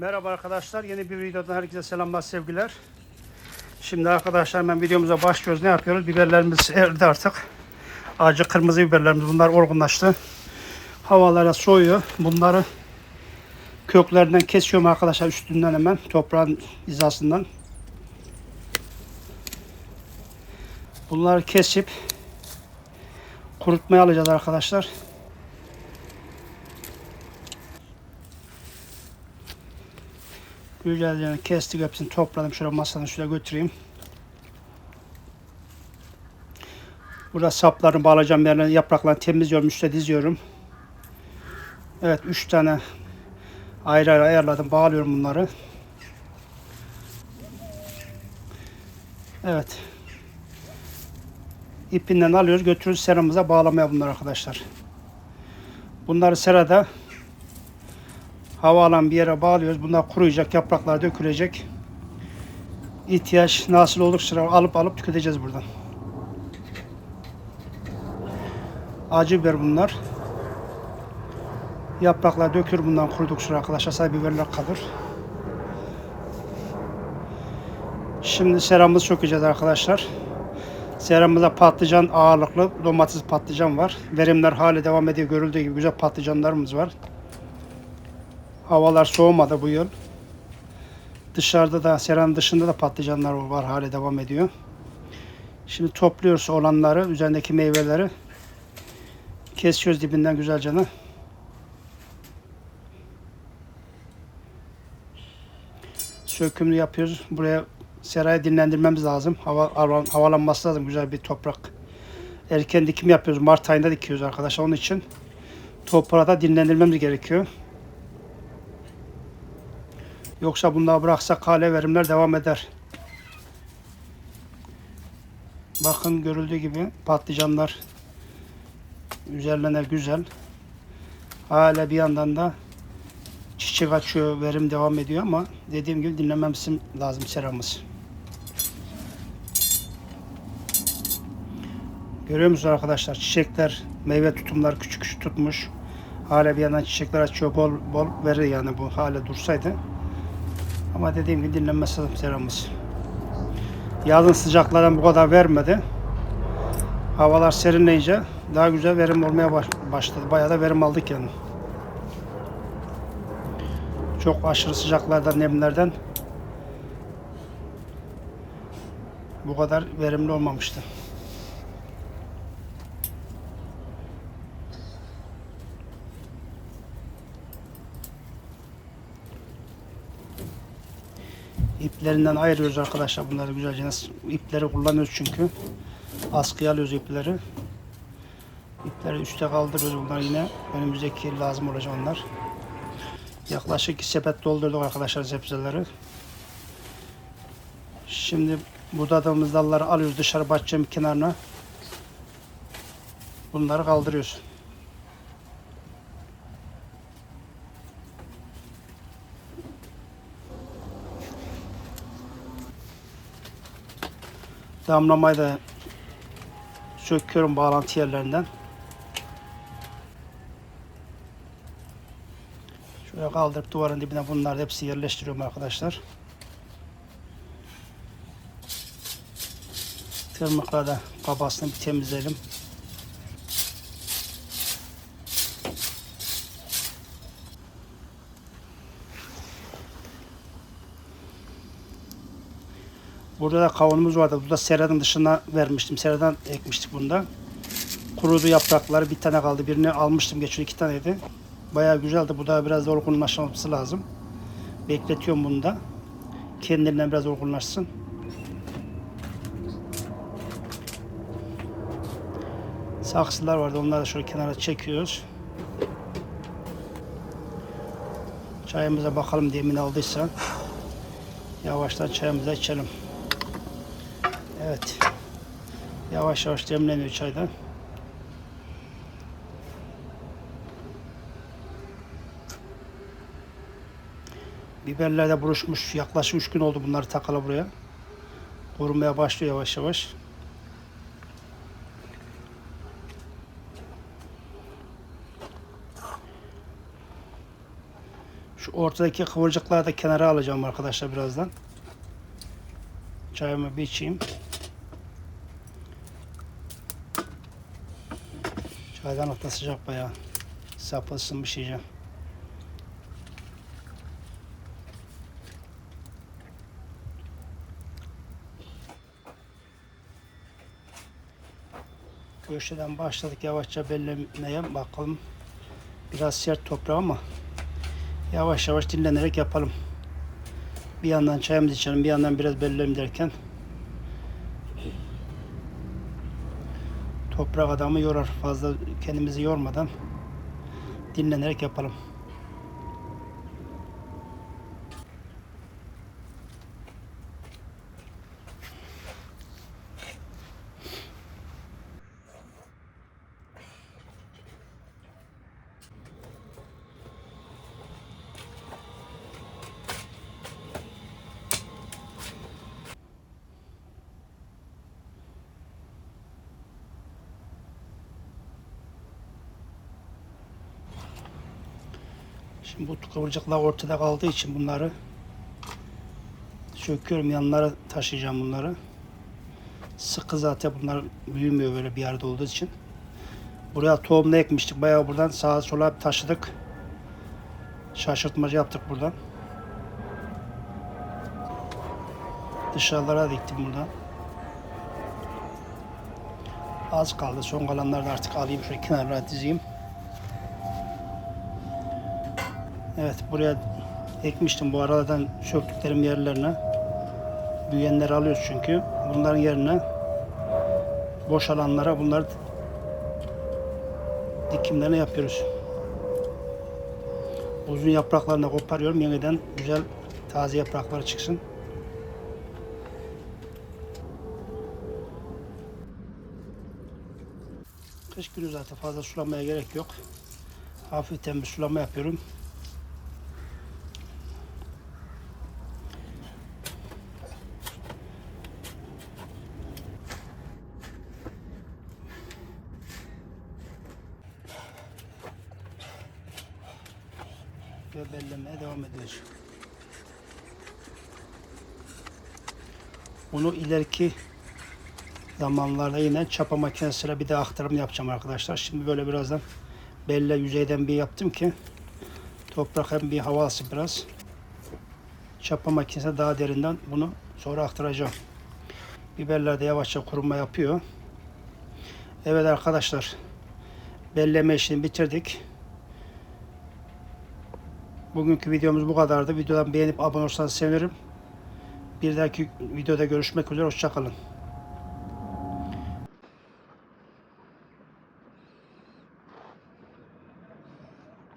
Merhaba arkadaşlar, yeni bir videodan herkese selamlar, sevgiler. Şimdi arkadaşlar hemen videomuza başlıyoruz. Ne yapıyoruz? Biberlerimiz eridi artık. Acı kırmızı biberlerimiz, bunlar olgunlaştı. Havalara soğuyor. Bunları köklerinden kesiyorum arkadaşlar, üstünden hemen toprağın hizasından. Bunları kesip kurutmaya alacağız arkadaşlar. Güzelce kestik, hepsini topladım. Şöyle masanın şuraya götüreyim. Burada saplarını bağlayacağım yerlerine, yapraklarını temizliyorum, üstte diziyorum. Evet, 3 tane ayrı ayrı ayarladım, bağlıyorum bunları. Evet. İpinden alıyoruz, götürüyoruz seramıza bağlamaya bunlar arkadaşlar. Bunları serada hava alan bir yere bağlıyoruz. Bunlar kuruyacak, yapraklar dökülecek. İhtiyaç nasıl olursa alıp tüketeceğiz buradan. Acı biber bunlar. Yapraklar dökülür bundan kurudukça arkadaşlar. Sadece biberler kalır. Şimdi seramızı sökeceğiz arkadaşlar. Seramızda patlıcan ağırlıklı domates patlıcan var. Verimler hala devam ediyor. Görüldüğü gibi güzel patlıcanlarımız var. Havalar soğumadı bu yıl. Dışarıda da, seranın dışında da patlıcanlar var, hala devam ediyor. Şimdi topluyoruz olanları, üzerindeki meyveleri. Kesiyoruz dibinden güzelce. Sökümünü yapıyoruz. Buraya serayı dinlendirmemiz lazım. Havalanması lazım, güzel bir toprak. Erken dikim yapıyoruz. Mart ayında dikiyoruz arkadaşlar. Onun için toprağı da dinlendirmemiz gerekiyor. Yoksa bunları bıraksak hala verimler devam eder. Bakın görüldüğü gibi patlıcanlar üzerlerine güzel. Hala bir yandan da çiçek açıyor, verim devam ediyor ama dediğim gibi dinlememiz lazım seramız. Görüyor musunuz arkadaşlar? Çiçekler, meyve tutumlar küçük küçük tutmuş. Hala bir yandan çiçekler açıyor, bol bol verir yani bu hala dursaydı. Ama dediğim gibi dinlenmesi lazım seramız. Yazın sıcaklardan bu kadar vermedi. Havalar serinleyince daha güzel verim olmaya başladı. Bayağı da verim aldık yani. Çok aşırı sıcaklardan, nemlerden bu kadar verimli olmamıştı. İplerinden ayırıyoruz arkadaşlar bunları güzelce. İpleri kullanıyoruz çünkü. Askıya alıyoruz ipleri. İpleri üste kaldırıyoruz, bunlar yine önümüzdeki yıl lazım olacak onlar. Yaklaşık 2 sepet doldurduk arkadaşlar sebzeleri. Şimdi budadığımız dalları alıyoruz dışarı bahçenin kenarına. Bunları kaldırıyoruz. Damlamayı da söküyorum bağlantı yerlerinden. Şöyle kaldırıp duvarın dibine bunları hepsi yerleştiriyorum arkadaşlar. Tırmıkla da kabasını bir temizleyelim. Burada da kavunumuz vardı. Burada seradan dışına vermiştim. Seradan ekmiştik bunda. Kurudu yaprakları, bir tane kaldı. Birini almıştım geçiyor, 2 taneydi. Bayağı güzeldi. Bu da biraz da olgunlaşması lazım. Bekletiyorum bunu da. Kendinden biraz olgunlaşsın. Saksılar vardı. Onları da şöyle kenara çekiyoruz. Çayımıza bakalım diye emin aldıysa. Yavaştan çayımıza içelim. Evet. Yavaş yavaş demleniyor çaydan. Biberler de buruşmuş. Yaklaşık 3 gün oldu bunları takalı buraya. Kurumaya başlıyor yavaş yavaş. Şu ortadaki kıvırcıkları da kenara alacağım arkadaşlar birazdan. Çayımı bir içeyim. Çaydanlık da sıcak bayağı. Sapı ısınmış iyice. Köşeden başladık yavaşça bellemeye, bakalım. Biraz sert toprağı ama yavaş yavaş dinlenerek yapalım. Bir yandan çayımızı içelim, bir yandan biraz belleyelim derken toprak adamı yorar. Fazla kendimizi yormadan dinlenerek yapalım. Şimdi bu kıvırcıklar ortada kaldığı için bunları söküyorum, yanlara taşıyacağım bunları. Sıkı zaten, bunlar büyümüyor böyle bir yerde olduğu için. Buraya tohumda ekmiştik. Bayağı buradan sağa sola taşıdık. Şaşırtmacı yaptık buradan. Dışarılara diktim buradan. Az kaldı. Son kalanları da artık alayım. Şöyle kenara dizeyim. Evet, buraya ekmiştim. Bu aralardan söktüklerim yerlerine. Büyüyenleri alıyoruz çünkü. Bunların yerine boş alanlara bunları dikimlerini yapıyoruz. Uzun yapraklarını koparıyorum. Yeniden güzel taze yaprakları çıksın. Kış günü zaten fazla sulamaya gerek yok. Hafiften bir sulama yapıyorum. Ve bellemeye devam ediyoruz. Bunu ileriki zamanlarda yine çapa makinesiyle bir de aktarım yapacağım arkadaşlar. Şimdi böyle birazdan belle yüzeyden bir yaptım ki toprak hem bir hava alsın biraz. Çapa makinesi daha derinden bunu sonra aktaracağım. Biberler de yavaşça kuruma yapıyor. Evet arkadaşlar, belleme işini bitirdik. Bugünkü videomuz bu kadardı. Videodan beğenip abone olursanız sevinirim. Bir dahaki videoda görüşmek üzere. Hoşça kalın.